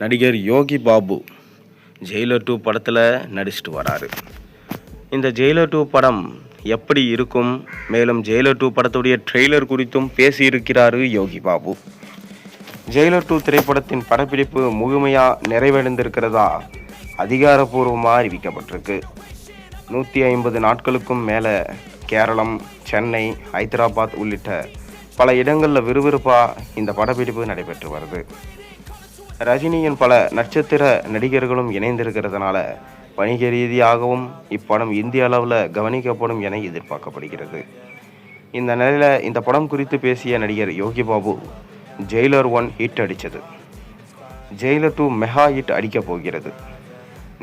நடிகர் யோகி பாபு ஜெயிலர் 2 படத்தில் நடிச்சிட்டு வராரு. இந்த ஜெயிலர் 2 படம் எப்படி இருக்கும், மேலும் ஜெயிலர் 2 படத்துடைய ட்ரெய்லர் குறித்தும் பேசியிருக்கிறாரு யோகி பாபு. ஜெயிலர் 2 திரைப்படத்தின் படப்பிடிப்பு முழுமையாக நிறைவடைந்திருக்கிறதா அதிகாரப்பூர்வமாக அறிவிக்கப்பட்டிருக்கு. 150 நாட்களுக்கும் மேலே கேரளம், சென்னை, ஹைதராபாத் உள்ளிட்ட பல இடங்களில் விறுவிறுப்பாக இந்த படப்பிடிப்பு நடைபெற்று வருது. ரஜினியின் பல நட்சத்திர நடிகர்களும் இணைந்திருக்கிறதுனால வணிக ரீதியாகவும் இப்படம் இந்திய அளவில் கவனிக்கப்படும் என எதிர்பார்க்கப்படுகிறது. இந்த நிலையில் இந்த படம் குறித்து பேசிய நடிகர் யோகி பாபு, ஜெயிலர் 1 ஹிட் அடித்தது, ஜெயிலர் 2 மெகா ஹிட் அடிக்கப் போகிறது,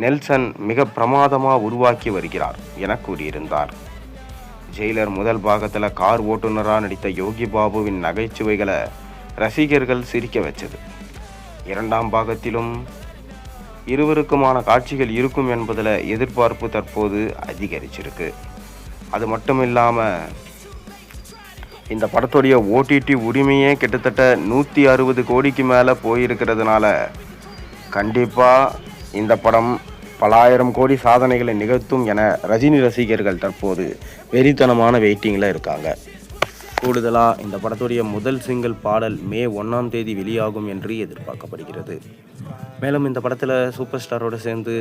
நெல்சன் மிக பிரமாதமாக உருவாக்கி வருகிறார் என கூறியிருந்தார். ஜெயிலர் முதல் பாகத்தில் கார் ஓட்டுநராக நடித்த யோகி பாபுவின் நகைச்சுவைகளை ரசிகர்கள் சிரிக்க வச்சது. இரண்டாம் பாகத்திலும் இருவருக்குமான காட்சிகள் இருக்கும் என்பதில் எதிர்பார்ப்பு தற்போது அதிகரிச்சிருக்கு. அது மட்டும் இல்லாமல் இந்த படத்துடைய ஓடிடி உரிமையே கிட்டத்தட்ட 160 கோடிக்கு மேலே போயிருக்கிறதுனால கண்டிப்பாக இந்த படம் பல ஆயிரம் கோடி சாதனைகளை நிகழ்த்தும் என ரஜினி ரசிகர்கள் தற்போது வெறித்தனமான வெயிட்டிங்கில் இருக்காங்க. கூடுதலாக இந்த படத்துடைய முதல் சிங்கிள் பாடல் மே 1ஆம் தேதி வெளியாகும் என்று எதிர்பார்க்கப்படுகிறது. மேலும் இந்த படத்தில் சூப்பர் ஸ்டாரோடு சேர்ந்து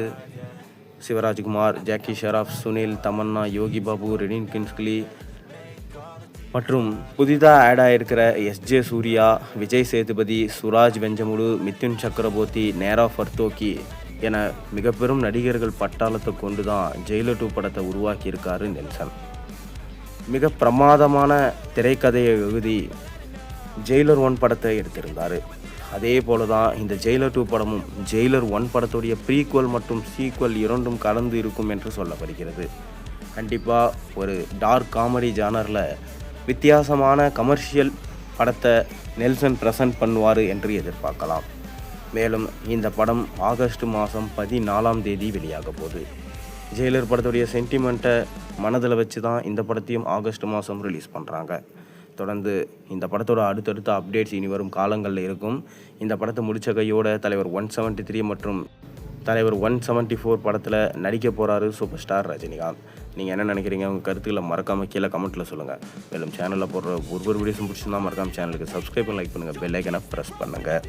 Shivarajkumar, Jackie Shroff, Sunil, Tamannaah, Yogi Babu, renin Kingsley மற்றும் புதிதாக ஆட் ஆகிருக்கிற எஸ்ஜே சூர்யா, விஜய் சேதுபதி, சுராஜ் வெஞ்சமுடு, மிதுன் சக்கரபோர்த்தி, நேரா ஃபர்தோக்கி என மிக பெரும் நடிகர்கள் பட்டாளத்தை கொண்டு தான் ஜெயிலர் 2 படத்தை உருவாக்கியிருக்காரு நெல்சன். மிக பிரமாதமான திரைக்கதையை எழுதி ஜெயிலர் 1 படத்தை எடுத்திருந்தார். அதே போல தான் இந்த ஜெயிலர் 2 படமும் ஜெயிலர் 1 படத்துடைய ப்ரீக்வல் மற்றும் சீக்வல் இரண்டும் கலந்து இருக்கும் என்று சொல்லப்படுகிறது. கண்டிப்பாக ஒரு டார்க் காமெடி ஜானரில் வித்தியாசமான கமர்ஷியல் படத்தை நெல்சன் ப்ரெசன்ட் பண்ணுவார் என்று எதிர்பார்க்கலாம். மேலும் இந்த படம் ஆகஸ்ட் மாதம் 14ஆம் தேதி வெளியாக போகுது. ஜெயிலர் படத்துடைய சென்டிமெண்ட்டை மனதில் வச்சு தான் இந்த படத்தையும் ஆகஸ்ட் மாதம் ரிலீஸ் பண்ணுறாங்க. தொடர்ந்து இந்த படத்தோட அடுத்தடுத்த அப்டேட்ஸ் இனி வரும் காலங்களில் இருக்கும். இந்த படத்தை முடித்த கையோட தலைவர் 173 மற்றும் தலைவர் 174 படத்தில் நடிக்க போகிறாரு சூப்பர் ஸ்டார் ரஜினிகாந்த். நீங்கள் என்ன நினைக்கிறீங்க? உங்கள் கருத்துக்களை மறக்காமல் கீழே கமெண்ட்டில் சொல்லுங்கள். மேலும் சேனலில் போடுற ஒவ்வொரு வீடியோஸும் பிடிச்சிருந்தா மறக்காமல் சேனலுக்கு சப்ஸ்கிரைப் பண்ணி லைக் பண்ணுங்கள், பெல் ஐக்கனை ப்ரெஸ் பண்ணுங்கள்.